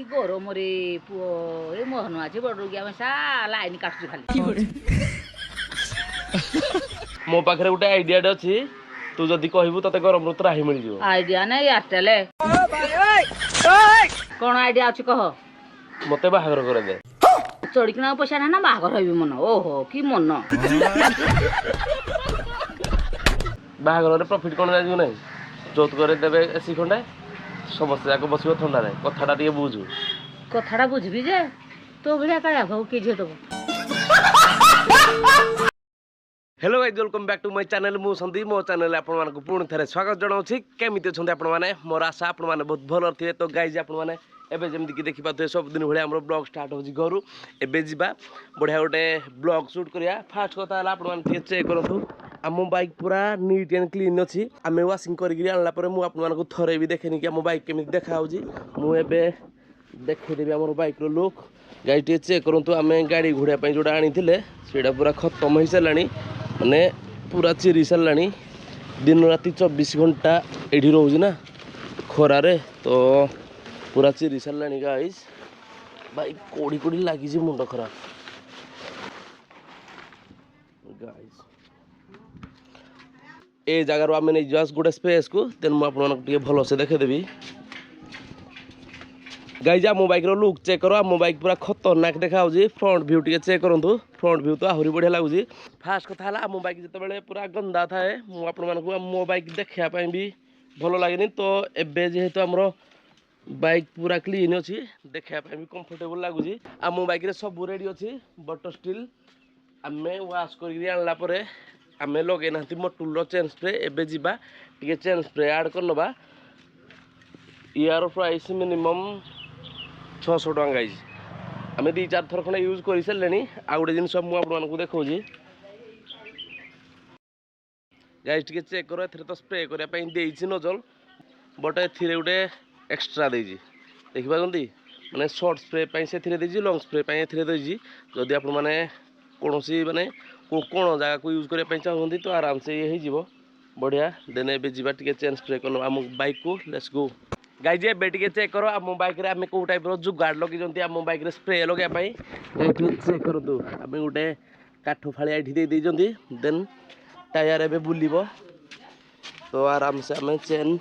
कि गरम रे पुओ ए मोहन माझी बडरुगी आमे सा लाइन काटुची खाली मो पाखरे गोटे आइडियाटे अछि तू जदी कहबू तते गरम ऋतु राही मिल जिवो आइडिया नै एयरटेल कोन आइडिया अछि कह मते बाहागर करे दे चढ़िकना पैसा ना बाहागर हबी मन ओहो कि मन बाहागर रे प्रॉफिट कोन जाजू नै जोत करे देबे एसी खंडे समस्त जाक बसिबो ठंडा रे कथाटा दिए बुझू कथाटा बुझबी जे तो भलिया काया भौ के जे दबो hello guys welcome back to my channel मु संदीप मो चैनल आपन मानको पूर्ण थरे स्वागत जणाउछि केमिति छन्ते आपन माने मोर आशा आपन माने बहुत भलो थिए तो गाइस आपन माने एबे जेमति कि देखि पाथो सब दिन भले हमरो ब्लॉग स्टार्ट होछि घरु एबे जिबा बढ़िया गोटे ब्लॉग शूट करिया फास्ट कथा हला आपन माने चेक करथु हम बाइक पूरा नीट एंड क्लीन अछि आमे वाशिंग करि गिरी आनला परे मु आपन मानको थरे भी देखेनी कि हम बाइक केमिति देखा होछि मु एबे देखि देबी हमर बाइक रो लुक गाइस टे चेक करथु आमे गाड़ी घुड़िया पई जोडा आनी थिले सेडा पूरा खत्म होई सलानी माने पूरा चिरी सारानी दिन राति 24 घंटा एठी रोज ना खरारे तो पूरा चिरी सारानी गाइस भाई कोड़ी कोड़ी लागी जे मुंड खराब गाइस ए जगह रो आमे नै जस गुडे स्पेस को देन मु आपन टिके भलो से देखे देबी गाइस आ मोबाइल रो लुक चेक करो आ बाइक पूरा खतरनाक देखा होजी फ्रंट व्यू टिके चेक करंतु फ्रंट व्यू तो आहुरी बढ़िया लागुजी फास्ट कथा हला मो बाइक जते बेले पूरा गंदा थाए मु आपन मानकु मो बाइक देखिया पई भी भलो लागेनी तो एबे जेहेतु हमरो बाइक पूरा क्लीन अछि देखिया पई भी कंफर्टेबल लागुजी आ मो बाइक रे सब रेडी अछि बट स्टिल आमे वाश करि आनला परे आमे लगे नांती मोटुल रो चेन स्प्रे एबे जिबा टिके चेन स्प्रे ऐड करनबा यार प्राइस मिनिमम 600 टका गाइस आमे 2-4 थर खने यूज करि सलेनी आ गुटे दिन सब मु आपन मानकु देखौजी गाइस टिके चेक करो एथरे तो स्प्रे करिया पई देइछि नोजल बट एथिरे गुटे एक्स्ट्रा देइछि देखि पाजंती माने शॉर्ट स्प्रे पई से थिरे देइछि लॉन्ग स्प्रे पई एथिरे देइछि जदी आपन माने कोनोसी माने कोन जगह को यूज करिया पई चाहंती तो आराम से ये ही जीवो बढ़िया देने बे जीवा टिके चेन स्प्रे करनो हम बाइक को लेट्स गो गाइस ये बेटी के चेक करो हम बाइक रे हम को टाइप रो जुगाड़ लगी जंती हम बाइक रे स्प्रे लगे पई चेक करो तो हम गुटे काठो फाळी आठी दे जंती देन टायर एबे बुलिबो तो आराम से हम चेन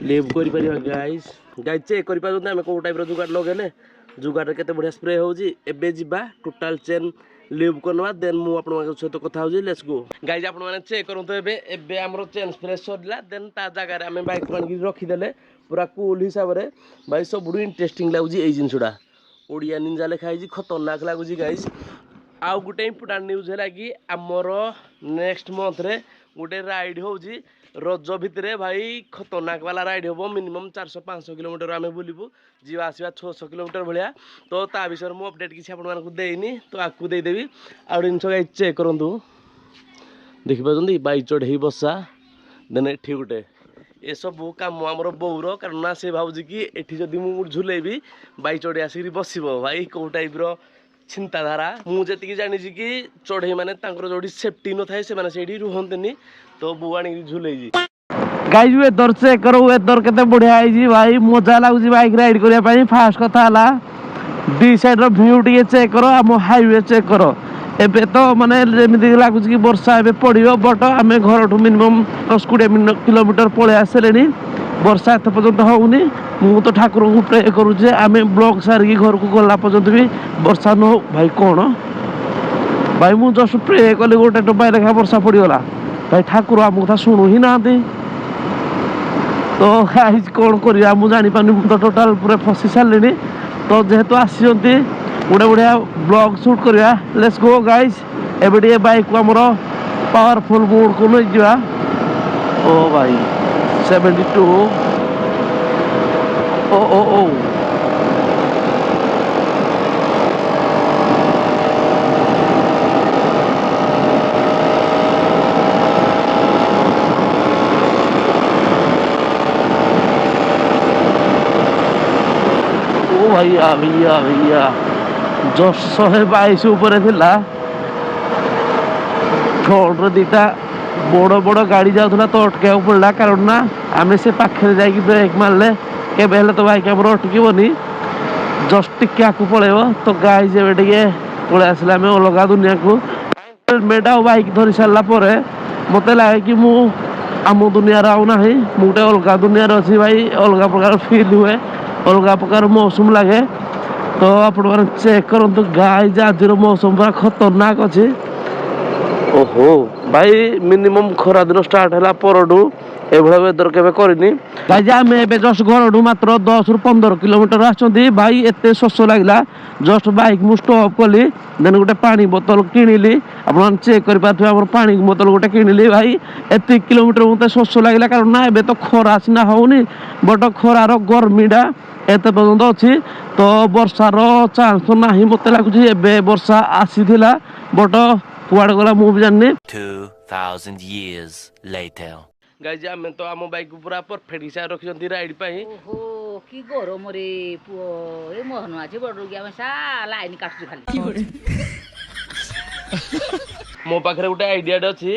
लीव करि परिबा गाइस गाइस चेक करि पाजंती हम को टाइप रो जुगाड़ लगेले जुगाड़ केते बढ़िया स्प्रे होजी एबे जिबा टोटल चेन लीव करनवा देन मु आपन माके सहित कथा होजी लेट्स गो गाइस आपन माने चेक करंतो एबे हमरो चेन स्प्रे सरिला देन ता जगह रे हम बाइक पानी रखी देले पूरा कूल हिसाब रे भाई सब बडू इंटरेस्टिंग लागुजी ए जिनसुडा ओडिया निंजा लेखा हिजी खतरनाक लागुजी गाइस आउ गुटे इंपोर्टेंट न्यूज हैला कि हमरो नेक्स्ट मंथ रे गुटे राइड होजी रज भितरे भाई खतरनाक वाला राइड होबो मिनिमम 400-500 किलोमीटर आमे बुलिबु जीवा आसीबा 600 किलोमीटर भलिया तो ता विषय मु अपडेट किछि आपन मानकु देइनी तो आकु देइ देबी आ जिनस गाइस चेक करंतु देखि पाजंती बाइक चढ़ई बसा देने एठी गुटे ए सब काम हमर बौर कारण ना से भाउजी कि एठी जदी मु झुलेबी बाइक चढ़ी आसी बसिबो भाई को टाइप रो चिंताधारा मु जति कि जानि छी कि चढ़ई माने तांकर जोडी सेफ्टी न थाए से माने सेडी रुहंतनी तो बुआणी झुलेई जी गाइस वे दर चेक करो वे दर केते बढ़िया आइ जी भाई मजा लागु जी बाइक राइड करिया पई फास्ट कथा हला दी साइड रो व्यू टिके चेक करो हम हाईवे चेक करो एबे तो माने जेमिति लागु कि वर्षा एबे पड़ियो बट आमे घर ठु मिनिमम 10-20 किलोमीटर पळे आसलेनी वर्षा एत पर्यंत होउनी मु तो ठाकुर को प्रे करू जे आमे ब्लॉग सार की घर को गला पर्यंत भी वर्षा न हो भाई कोन भाई मु जस्ट प्रे कले गोटे टोपाय लेखा वर्षा पड़ियोला भाई ठाकुर हम कथा सुनु ही नांती तो गाइस कोन करिया मु जानि पानी मु तो टोटल पूरे फसी सालेनी तो जेहेतु आसीजंती गुडे बढ़िया ब्लॉग शूट करिया लेट्स गो गाइस एबडी बाइक को हमरो पावरफुल मोड को नै जिवा ओ भाई 72 ओ ओ ओ भैया भैया भैया जो 122 ऊपर थिला फ्रंट रे दीटा बड़ बड़ गाड़ी जाउथला तो अटके पड़ला कारण ना आमे से पाखे जाई कि ब्रेक मारले के बेले तो बाइक हमर अटकीबोनी ଜଷ୍ଟ ଟିକେ ଆଗକୁ ପଳେଇବ ତ ଗାଇଜ ଏବେ ଟିକେ ପଳେଇ ଆସିଲେ ଆମେ ଅଲଗା ଦୁନିଆକୁ। ହେଲମେଟ ଆଉ ବାଇକ୍ ଧରି ସାରିଲା ପରେ ମତେ ଲାଗେ କି ମୁଁ ଆମ ଦୁନିଆରେ ଆଉ ନାହିଁ, ମୁଁ ଗୋଟେ ଅଲଗା ଦୁନିଆରେ ଅଛି ଭାଇ। ଅଲଗା ପ୍ରକାର ଫିଲ୍ ହୁଏ, ଅଲଗା ପ୍ରକାର ମୌସମ ଲାଗେ। ତ ଆପଣମାନେ ଚେକ୍ କରନ୍ତୁ ଗାଇଜ ଆଜିର ମୌସମ ପୁରା ଖତରନାକ ଅଛି। ଓହୋ ଭାଇ ମିନିମମ୍ ଖରା ଦିନ ଷ୍ଟାର୍ଟ ହେଲା ପରଠୁ ଏଭଳିଆ ୱେଦର କେବେ କରିନି। ଭାଇ ଯେ ଆମେ ଏବେ ଜଷ୍ଟ ଘରଠୁ ମାତ୍ର 10 ରୁ 15 କିଲୋମିଟର ଆସିଛନ୍ତି। ଭାଇ ଏତେ ଶୋଷ ଲାଗିଲା, ଜଷ୍ଟ ବାଇକ୍ ମୁଁ ଷ୍ଟପ୍ କଲି, ଦେନ୍ ଗୋଟେ ପାଣି ବୋତଲ କିଣିଲି। ଆପଣମାନେ ଚେକ୍ କରିପାରୁଥିବେ ଆମର ପାଣି ବୋତଲ ଗୋଟେ କିଣିଲି। ଭାଇ ଏତିକି କିଲୋମିଟର ମତେ ଶୋଷ ଲାଗିଲା, କାରଣ ନା ଏବେ ତ ଖରା ସିନା ହଉନି ବଟ ଖରାର ଗରମିଟା ଏତେ ପର୍ଯ୍ୟନ୍ତ ଅଛି। ତ ବର୍ଷାର ଚାନ୍ସ ନାହିଁ ମତେ ଲାଗୁଛି। ଏବେ ବର୍ଷା ଆସିଥିଲା ବଟ କୁଆଡେ ଗଲା ମୁଁ ବି ଜାଣିନି। 2000 years later. ଗାଇଜ ଆମେ ତ ଆମ ବାଇକ୍ ପୁରା ପରଫେକ୍ଟ ହିସାବରେ ରଖିଛନ୍ତି ରାଇଡ୍ ପାଇଁ। ଓହୋ କି ଗରମ ରେ ପୁଅ, ଏ ମୋହନ ମାଝି ବଡ ରୋଗିଆ ମଶା ଲାଇନ କାଟୁଛି ଖାଲି। ମୋ ପାଖରେ ଗୋଟେ ଆଇଡିଆଟେ ଅଛି,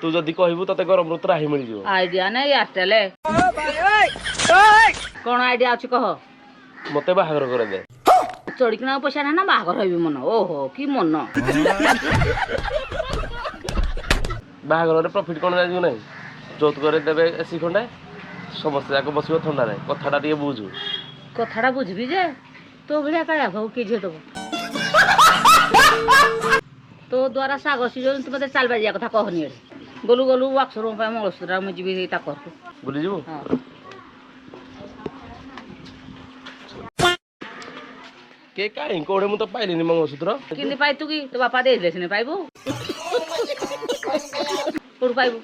ତୁ ଯଦି କହିବୁ ତତେ ଗରମରୁ ତ୍ରାହି ମିଳିଯିବ। ଆଇଡିଆ ନାଇଁ ଏୟାରଟେଲ। କଣ ଆଇଡିଆ ଅଛି କହ? ମତେ ବାହାଘର କରେଇଦେ। ଚଢିକିନା ପଇସା ନାହିଁ ନା ବାହାଘର ହେବି ମନ। ଓହୋ କି ମନ। ବାହାଘରରେ ପ୍ରଫିଟ୍ କ'ଣ ଜାଣିଛୁ ନାହିଁ? ଯୌତୁକରେ ଦେବେ ଏସି ଖଣ୍ଡେ, ସମସ୍ତେ ଯାକ ବସିବ ଥଣ୍ଡାରେ। କଥାଟା ଟିକେ ବୁଝୁ। କଥାଟା ବୁଝିବି ଯେ ତୋ ଭଳିଆ କାଳିଆ ଭାଉ କିଏ ଝିଅ ଦବ? ତୋ ଦ୍ୱାରା ଶାଗ ସିଜନ ତୁ ମତେ ଚାଲ ବାଜିଆ କଥା କହନି। ଏଠି ଗଲୁ ଗଲୁ ୱାକ୍ସରୁମ୍ ପାଇଁ ମଙ୍ଗଳସୂତ୍ର ମୁଁ ଯିବି ତା କରକୁ। ବୁଲିଯିବୁ? ହଁ କେ କାହିଁ କୋଉଠି ମୁଁ ତ ପାଇଲିନି ମଙ୍ଗଳସୂତ୍ର। କେମିତି ପାଇତୁ କି? ତୋ ବାପା ଦେଇଥିଲେ ସିନା ପାଇବୁ। କୋଉଠୁ ପାଇବୁ?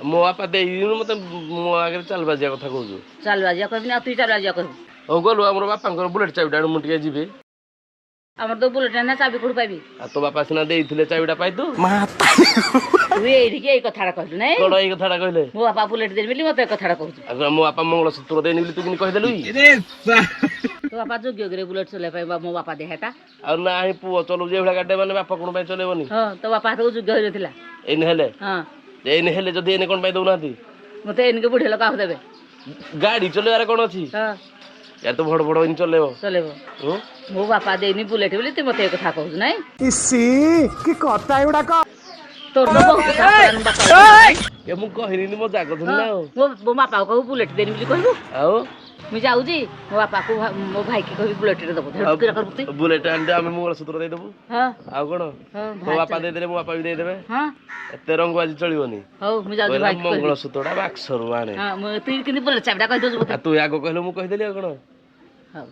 ମୋ ବାପା ଦେଇଦିନ ମତେ ମୋ ଆଗରେ ଚାଲ ବାଜିଆ କଥା କହୁଛୁ। ଚାଲ ବାଜିଆ କହିବିନି ଆଉ ତୁଇ ଚାଲ ବାଜିଆ କହିବୁ। ହଉ ଗଲୁ ଆମର ବାପାଙ୍କର ବୁଲେଟ ଚାବିଟା ଆଣୁ, ମୁଁ ଟିକେ ଯିବି। ଆମର ତ ବୁଲେଟ ନା ଚାବି କୋଉଠୁ ପାଇବି? ଆଉ ତୋ ବାପା ସିନା ଦେଇଥିଲେ ଚାବିଟା ପାଇତୁ। ତୁ ଏଇଠିକି ଏଇ କଥାଟା କହିଲୁ ନାଇଁ? କଣ ଏଇ କଥାଟା କହିଲେ? ମୋ ବାପା ବୁଲେଟ ଦେବି ବୋଲି ମତେ ଏ କଥାଟା କହୁଛୁ। ଆଉ ମୋ ବାପା ମଙ୍ଗଳସୂତ୍ର ଦେଇନି ବୋଲି ତୁ କେମିତି କହିଦେଲୁ କି? ତୋ ବାପା ଯୋଗ୍ୟ ବୁଲେଟ ଚଲେଇବା ପାଇଁ ମୋ ବାପା ଦେହେଟା। ଆଉ ନାହିଁ ପୁଅ ଚଲଉଛି ଏଭଳିଆ ଗାଡି ମାନେ ବାପା କଣ ପାଇଁ ଚଲେଇବନି? ହଁ ତୋ ବାପା ହାତକୁ ଯୋଗ୍ୟ ହେଇନଥିଲା। ଏଇନେ ହେଲେ ହଁ ଏଇନେ ହେଲେ ଯଦି ଏଇନେ କ'ଣ ପାଇଁ ଦଉନାହାନ୍ତି? ମତେ ଏନିକି ବୁଢୀ ଲୋକ କାହାକୁ ଦେବେ? ଗାଡି ଚଲେଇବାରେ କ'ଣ ଅଛି? ହଁ ୟାର ତ ଭଡ଼ ଭଡ଼ ଏଇନି ଚଲେଇବ। ଚଲେଇବ। ମୋ ବାପା ଦେଇନି ବୁଲେଟ ବୋଲି ତୁ ମତେ ଏ କଥା କହୁଛୁ ନାଇଁ? କି କଥା ଏଗୁଡାକ। ତୋର ତ ବହୁତ ସାବଧାନ ବାପା। ଏ ମୁଁ କହିନି ମୋ ଜାଗ ଧରି ନା ଆଉ। ମୋ ବାପାକୁ କହିବୁ ବୁଲେଟ ଦେନି ବୋଲି କହିବୁ। ଆଉ ମୁଁ ଯାଉଛି ମୋ ବାପାକୁ ମୋ ଭାଇକି କହିବି ବୁଲେଟରେ ଦବ। ବୁଲେଟ ଆଣିଲେ ଆମେ ମଙ୍ଗଳସୂତ୍ର ଦେଇଦେବୁ। ହଁ ଆଉ କ'ଣ ମୋ ବାପା ଦେଇଦେଲେ ମୋ ବାପା ବି ଦେଇଦେବେ। ହଁ ଏତେ ରଙ୍ଗ ଆଜି ଚଳିବନି। ହଉ ମୁଁ ଯାଉଛି ଭାଇକି କହିବି। ମଙ୍ଗଳସୂତ୍ରଟା ବାକ୍ସରୁ ଆଣେ। ହଁ ତୁଇ କିନ୍ତୁ ବୁଲେଟ ଚାବିଟା କହିଦଉଛୁ ମତେ। ତୁ ଆଗ କହିଲୁ ମୁଁ କହିଦେଲି ଆଉ କ'ଣ। ହଉ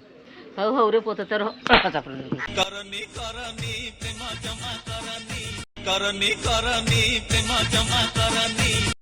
ହଉ ହଉ ରେ ପୁଅ ତୋର କରନି କରନି ପ୍ରେମ ଜମା କରନି।